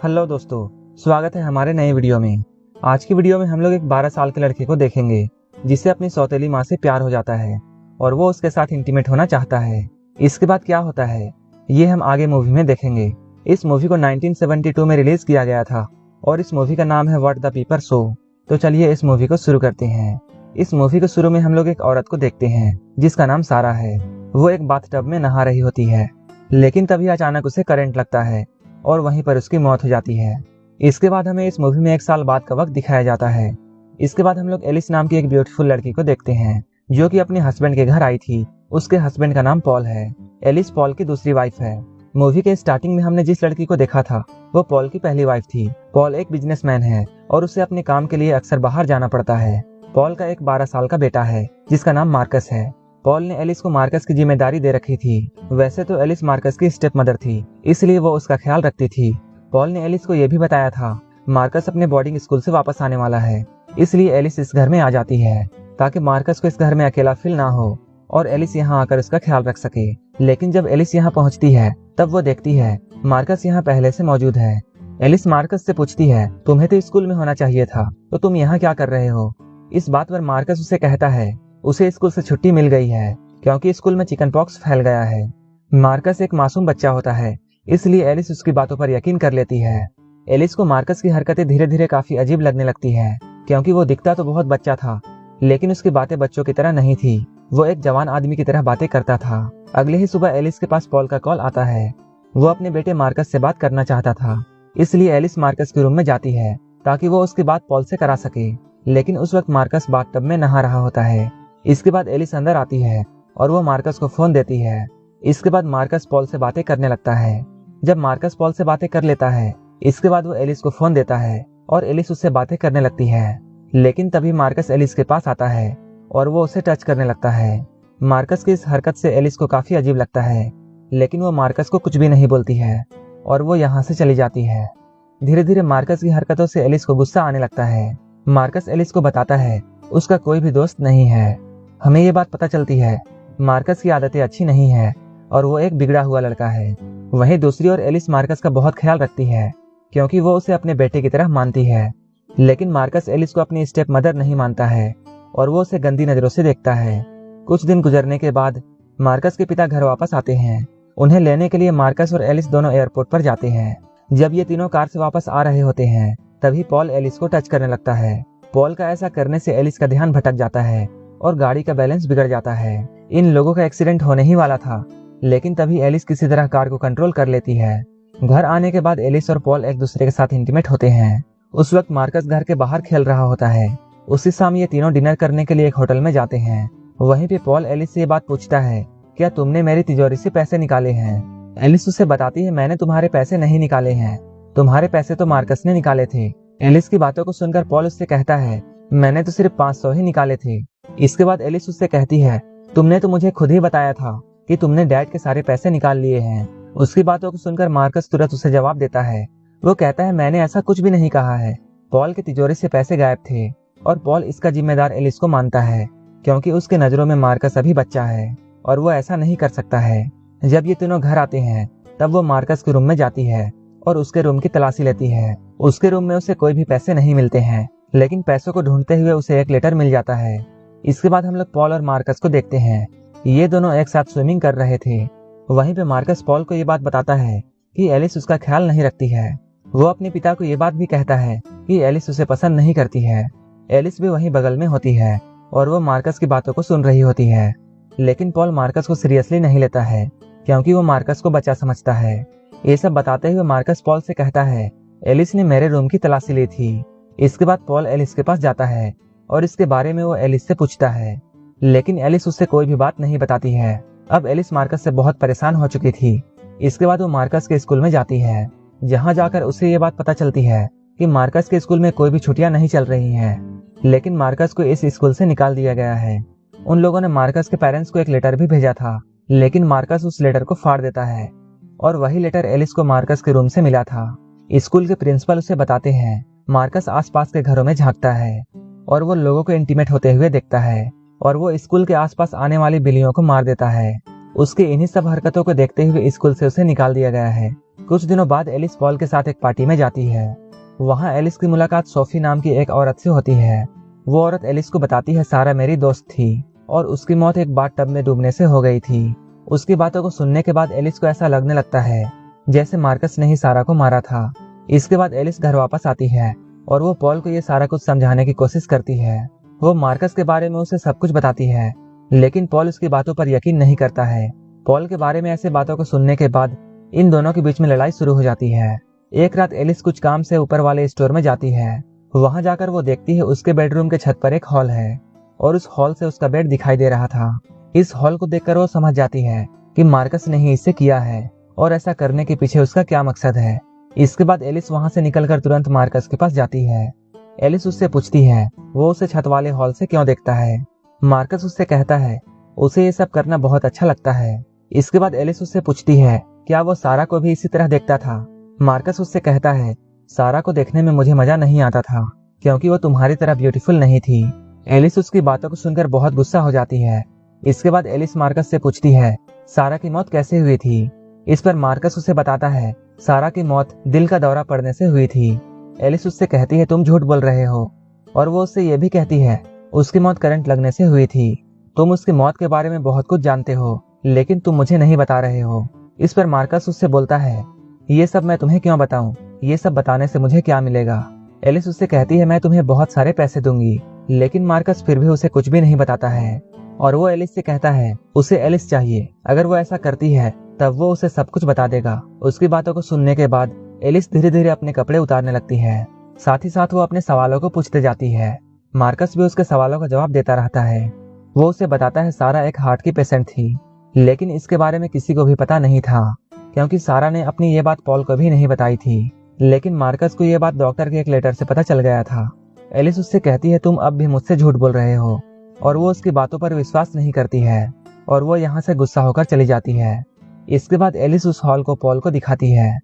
Hello दोस्तों, स्वागत है हमारे नए वीडियो में। आज की वीडियो में हम लोग एक 12 साल के लड़के को देखेंगे जिसे अपनी सौतेली माँ से प्यार हो जाता है और वो उसके साथ इंटीमेट होना चाहता है। इसके बाद क्या होता है ये हम आगे मूवी में देखेंगे। इस मूवी को 1972 में रिलीज किया गया था और इस मूवी का नाम है व्हाट द पीपर सो। तो चलिए इस मूवी को शुरू करते हैं। इस मूवी के शुरू में हम लोग एक औरत को देखते हैं जिसका नाम सारा है। वो एक बाथटब में नहा रही होती है, लेकिन तभी अचानक उसे करंट लगता है और वहीं पर उसकी मौत हो जाती है। इसके बाद हमें इस मूवी में 1 साल बाद का वक्त दिखाया जाता है। इसके बाद हम लोग एलिस नाम की एक ब्यूटीफुल लड़की को देखते हैं जो कि अपने हस्बैंड के घर आई थी। उसके हस्बैंड का नाम पॉल है। एलिस पॉल की दूसरी वाइफ है। मूवी के स्टार्टिंग में हमने जिस लड़की को देखा था वो पॉल की पहली वाइफ थी। पॉल एक बिजनेसमैन है और उसे अपने काम के लिए अक्सर बाहर जाना पड़ता है। पॉल का एक 12 साल का बेटा है जिसका नाम मार्कस है। पॉल ने एलिस को मार्कस की जिम्मेदारी दे रखी थी। वैसे तो एलिस मार्कस की स्टेप मदर थी, इसलिए वो उसका ख्याल रखती थी। पॉल ने एलिस को यह भी बताया था मार्कस अपने बोर्डिंग स्कूल से वापस आने वाला है, इसलिए एलिस इस घर में आ जाती है ताकि मार्कस को इस घर में अकेला फील ना हो और एलिस यहाँ आकर उसका ख्याल रख सके। लेकिन जब एलिस यहाँ पहुँचती है तब वो देखती है मार्कस यहाँ पहले से मौजूद है। एलिस मार्कस से पूछती है, तुम्हें तो स्कूल में होना चाहिए था, तो तुम यहाँ क्या कर रहे हो? इस बात पर मार्कस उसे कहता है उसे स्कूल से छुट्टी मिल गई है क्योंकि स्कूल में चिकन पॉक्स फैल गया है। मार्कस एक मासूम बच्चा होता है, इसलिए एलिस उसकी बातों पर यकीन कर लेती है। एलिस को मार्कस की हरकतें धीरे धीरे काफी अजीब लगने लगती है क्योंकि वो दिखता तो बहुत बच्चा था, लेकिन उसकी बातें बच्चों की तरह नहीं थी। वो एक जवान आदमी की तरह बातें करता था। अगले ही सुबह एलिस के पास पॉल का कॉल आता है। वो अपने बेटे मार्कस से बात करना चाहता था, इसलिए एलिस मार्कस के रूम में जाती है ताकि वो उसकी बात पॉल से करा सके। लेकिन उस वक्त मार्कस बाथटब में नहा रहा होता है। इसके बाद एलिस अंदर आती है और वो मार्कस को फोन देती है। इसके बाद मार्कस पॉल से बातें करने लगता है। जब मार्कस पॉल से बातें कर लेता है इसके बाद वो एलिस को फोन देता है और एलिस उससे बातें करने लगती है। लेकिन तभी मार्कस एलिस के पास आता है और वो उसे टच करने लगता है। मार्कस की इस हरकत से एलिस को काफी अजीब लगता है, लेकिन वो मार्कस को कुछ भी नहीं बोलती है और वो यहाँ से चली जाती है। धीरे धीरे मार्कस की हरकतों से एलिस को गुस्सा आने लगता है। मार्कस एलिस को बताता है उसका कोई भी दोस्त नहीं है। हमें ये बात पता चलती है मार्कस की आदतें अच्छी नहीं है और वो एक बिगड़ा हुआ लड़का है। वहीं दूसरी ओर एलिस मार्कस का बहुत ख्याल रखती है क्योंकि वो उसे अपने बेटे की तरह मानती है। लेकिन मार्कस एलिस को अपनी स्टेप मदर नहीं मानता है और वो उसे गंदी नजरों से देखता है। कुछ दिन गुजरने के बाद मार्कस के पिता घर वापस आते हैं। उन्हें लेने के लिए मार्कस और एलिस दोनों एयरपोर्ट पर जाते हैं। जब ये तीनों कार से वापस आ रहे होते हैं तभी पॉल एलिस को टच करने लगता है। पॉल का ऐसा करने से एलिस का ध्यान भटक जाता है और गाड़ी का बैलेंस बिगड़ जाता है। इन लोगों का एक्सीडेंट होने ही वाला था, लेकिन तभी एलिस किसी तरह कार को कंट्रोल कर लेती है। घर आने के बाद एलिस और पॉल एक दूसरे के साथ इंटीमेट होते हैं। उस वक्त मार्कस घर के बाहर खेल रहा होता है। उसी शाम ये तीनों डिनर करने के लिए एक होटल में जाते हैं। वहीं पे पॉल एलिस से ये बात पूछता है, क्या तुमने मेरी तिजोरी से पैसे निकाले हैं? एलिस उसे बताती है, मैंने तुम्हारे पैसे नहीं निकाले हैं, तुम्हारे पैसे तो मार्कस ने निकाले थे। एलिस की बातों को सुनकर पॉल उससे कहता है, मैंने तो सिर्फ 500 ही निकाले थे। इसके बाद एलिस उससे कहती है, तुमने तो मुझे खुद ही बताया था कि तुमने डैड के सारे पैसे निकाल लिए हैं। उसकी बातों को सुनकर मार्कस तुरंत उसे जवाब देता है। वो कहता है, मैंने ऐसा कुछ भी नहीं कहा है। पॉल की तिजोरी से पैसे गायब थे और पॉल इसका जिम्मेदार एलिस को मानता है क्योंकि उसके नजरों में मार्कस अभी बच्चा है और वो ऐसा नहीं कर सकता है। जब ये तीनों घर आते हैं तब वो मार्कस के रूम में जाती है और उसके रूम की तलाशी लेती है। उसके रूम में उसे कोई भी पैसे नहीं मिलते हैं, लेकिन पैसों को ढूंढते हुए उसे एक लेटर मिल जाता है। इसके बाद हम लोग पॉल और मार्कस को देखते हैं। ये दोनों एक साथ स्विमिंग कर रहे थे। वहीं पे मार्कस पॉल को ये बात बताता है कि एलिस उसका ख्याल नहीं रखती है। वो अपने पिता को ये बात भी कहता है कि एलिस उसे पसंद नहीं करती है। एलिस भी वहीं बगल में होती है और वो मार्कस की बातों को सुन रही होती है। लेकिन पॉल मार्कस को सीरियसली नहीं लेता है क्योंकि वो मार्कस को बच्चा समझता है। ये सब बताते हुए मार्कस पॉल से कहता है, एलिस ने मेरे रूम की तलाशी ली थी। इसके बाद पॉल एलिस के पास जाता है और इसके बारे में वो एलिस से पूछता है, लेकिन एलिस उससे कोई भी बात नहीं बताती है। अब एलिस मार्कस से बहुत परेशान हो चुकी थी। इसके बाद वो मार्कस के स्कूल में जाती है, जहाँ जाकर उसे ये बात पता चलती है कि मार्कस के स्कूल में कोई भी छुट्टियां नहीं चल रही हैं, लेकिन मार्कस को इस स्कूल से निकाल दिया गया है। उन लोगों ने मार्कस के पेरेंट्स को एक लेटर भी भेजा था, लेकिन मार्कस उस लेटर को फाड़ देता है और वही लेटर एलिस को मार्कस के रूम से मिला था। स्कूल के प्रिंसिपल उसे बताते हैं मार्कस आसपास के घरों में झांकता है और वो लोगों को इंटीमेट होते हुए देखता है और वो स्कूल के आसपास आने वाली बिल्लियों को मार देता है। उसकी इन्हीं सब हरकतों को देखते हुए स्कूल से उसे निकाल दिया गया है। कुछ दिनों बाद एलिस पॉल के साथ एक पार्टी में जाती है। वहाँ एलिस की मुलाकात सोफी नाम की एक औरत से होती है। वो औरत एलिस को बताती है सारा मेरी दोस्त थी और उसकी मौत एक बाथ टब में डूबने से हो गई थी। उसकी बातों को सुनने के बाद एलिस को ऐसा लगने लगता है जैसे मार्कस ने ही सारा को मारा था। इसके बाद एलिस घर वापस आती है और वो पॉल को ये सारा कुछ समझाने की कोशिश करती है। वो मार्कस के बारे में उसे सब कुछ बताती है, लेकिन पॉल उसकी बातों पर यकीन नहीं करता है। पॉल के बारे में ऐसे बातों को सुनने के बाद इन दोनों के बीच में लड़ाई शुरू हो जाती है। एक रात एलिस कुछ काम से ऊपर वाले स्टोर में जाती है। वहां जाकर वो देखती है उसके बेडरूम के छत पर एक हॉल है और उस हॉल से उसका बेड दिखाई दे रहा था। इस हॉल को देखकर वो समझ जाती है कि मार्कस ने ही इसे किया है और ऐसा करने के पीछे उसका क्या मकसद है। इसके बाद एलिस वहां से निकलकर तुरंत मार्कस के पास जाती है। एलिस उससे पूछती है वो उसे छत वाले हॉल से क्यों देखता है। मार्कस उससे कहता है उसे ये सब करना बहुत अच्छा लगता है। इसके बाद एलिस उससे पूछती है क्या वो सारा को भी इसी तरह देखता था। मार्कस उससे कहता है सारा को देखने में मुझे मजा नहीं आता था क्योंकि वो तुम्हारी तरह ब्यूटीफुल नहीं थी। एलिस उसकी बातों को सुनकर बहुत गुस्सा हो जाती है। इसके बाद एलिस मार्कस से पूछती है सारा की मौत कैसे हुई थी। इस पर मार्कस उसे बताता है सारा की मौत दिल का दौरा पड़ने से हुई थी। एलिस उससे कहती है तुम झूठ बोल रहे हो और वो उससे ये भी कहती है उसकी मौत करंट लगने से हुई थी। तुम उसकी मौत के बारे में बहुत कुछ जानते हो लेकिन तुम मुझे नहीं बता रहे हो। इस पर मार्कस उससे बोलता है ये सब मैं तुम्हें क्यों बताऊं, ये सब बताने से मुझे क्या मिलेगा। एलिस उससे कहती है मैं तुम्हें बहुत सारे पैसे दूंगी, लेकिन मार्कस फिर भी उसे कुछ भी नहीं बताता है और वो एलिस से कहता है उसे एलिस चाहिए, अगर वो ऐसा करती है तब वो उसे सब कुछ बता देगा। उसकी बातों को सुनने के बाद एलिस धीरे धीरे अपने कपड़े उतारने लगती है। साथ ही साथ वो अपने सवालों को पूछते जाती है। मार्कस भी उसके सवालों का जवाब देता रहता है। वो उसे बताता है सारा एक हार्ट की पेशेंट थी, लेकिन इसके बारे में किसी को भी पता नहीं था क्योंकि सारा ने अपनी ये बात पॉल को भी नहीं बताई थी। लेकिन मार्कस को ये बात डॉक्टर के एक लेटर से पता चल गया था। एलिस उससे कहती है तुम अब भी मुझसे झूठ बोल रहे हो और वो उसकी बातों पर विश्वास नहीं करती है और वो यहाँ से गुस्सा होकर चली जाती है। इसके बाद एलिस उस हॉल को पॉल को दिखाती है,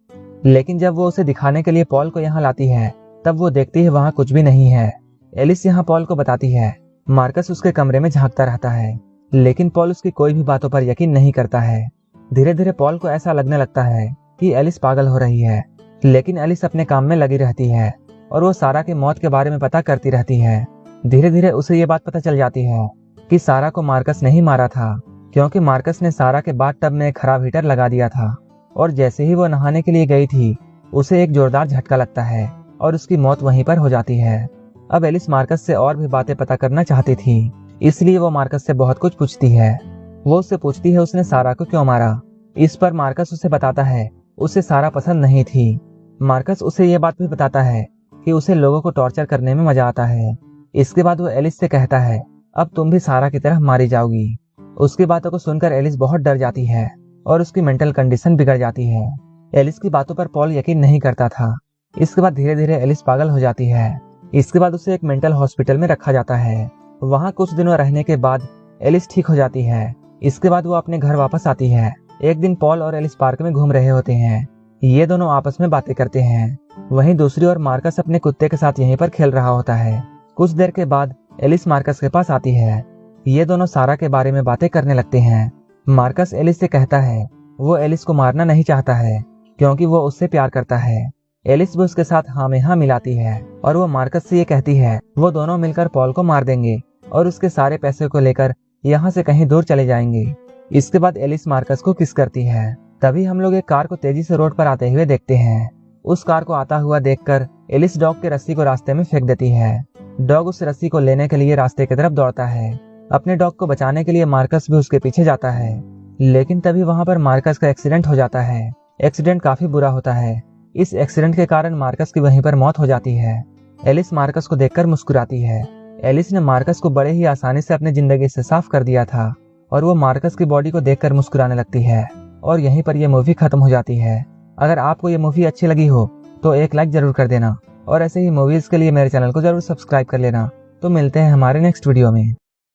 लेकिन जब वो उसे दिखाने के लिए पॉल को यहाँ लाती है तब वो देखती है वहाँ कुछ भी नहीं है। एलिस यहाँ पॉल को बताती है। मार्कस उसके कमरे में झांकता रहता है, लेकिन पॉल उसकी कोई भी बातों पर यकीन नहीं करता है। धीरे धीरे पॉल को ऐसा लगने लगता है कि एलिस पागल हो रही है, लेकिन एलिस अपने काम में लगी रहती है और वो सारा की मौत के बारे में पता करती रहती है। धीरे धीरे उसे ये बात पता चल जाती है कि सारा को मार्कस ने ही मारा था क्योंकि मार्कस ने सारा के बाथ टब में एक खराब हीटर लगा दिया था और जैसे ही वो नहाने के लिए गई थी उसे एक जोरदार झटका लगता है और उसकी मौत वहीं पर हो जाती है। अब एलिस मार्कस से और भी बातें पता करना चाहती थी, इसलिए वो मार्कस से बहुत कुछ पूछती है। वो उससे पूछती है उसने सारा को क्यों मारा। इस पर मार्कस उसे बताता है उसे सारा पसंद नहीं थी। मार्कस उसे ये बात भी बताता है कि उसे लोगों को टॉर्चर करने में मजा आता है। इसके बाद वो एलिस से कहता है अब तुम भी सारा की तरह मारी जाओगी। उसकी बातों को सुनकर एलिस बहुत डर जाती है और उसकी मेंटल कंडीशन बिगड़ जाती है। एलिस की बातों पर पॉल यकीन नहीं करता था। इसके बाद धीरे धीरे एलिस पागल हो जाती है। इसके बाद उसे एक मेंटल हॉस्पिटल में रखा जाता है। वहाँ कुछ दिनों रहने के बाद एलिस ठीक हो जाती है। इसके बाद वो अपने घर वापस आती है। एक दिन पॉल और एलिस पार्क में घूम रहे होते हैं। ये दोनों आपस में बातें करते हैं। वहीं दूसरी ओर मार्कस अपने कुत्ते के साथ यहीं पर खेल रहा होता है। कुछ देर के बाद एलिस मार्कस के पास आती है। ये दोनों सारा के बारे में बातें करने लगते हैं। मार्कस एलिस से कहता है वो एलिस को मारना नहीं चाहता है क्योंकि वो उससे प्यार करता है। एलिस भी उसके साथ हाँ में हाँ मिलाती है और वो मार्कस से ये कहती है वो दोनों मिलकर पॉल को मार देंगे और उसके सारे पैसे को लेकर यहाँ से कहीं दूर चले जाएंगे। इसके बाद एलिस मार्कस को किस करती है। तभी हम लोग एक कार को तेजी से रोड पर आते हुए देखते हैं। उस कार को आता हुआ देखकर एलिस डॉग के रस्सी को रास्ते में फेंक देती है। डॉग उस रस्सी को लेने के लिए रास्ते की तरफ दौड़ता है। अपने डॉग को बचाने के लिए मार्कस भी उसके पीछे जाता है, लेकिन तभी वहाँ पर मार्कस का एक्सीडेंट हो जाता है। एक्सीडेंट काफी बुरा होता है। इस एक्सीडेंट के कारण मार्कस की वहीं पर मौत हो जाती है। एलिस मार्कस को देखकर मुस्कुराती है। एलिस ने मार्कस को बड़े ही आसानी से अपनी जिंदगी से साफ कर दिया था और वो मार्कस की बॉडी को देखकर मुस्कुराने लगती है और यहीं पर यह मूवी खत्म हो जाती है। अगर आपको ये मूवी अच्छी लगी हो तो एक लाइक जरूर कर देना और ऐसे ही मूवीज के लिए मेरे चैनल को जरूर सब्सक्राइब कर लेना। तो मिलते हैं हमारे नेक्स्ट वीडियो में।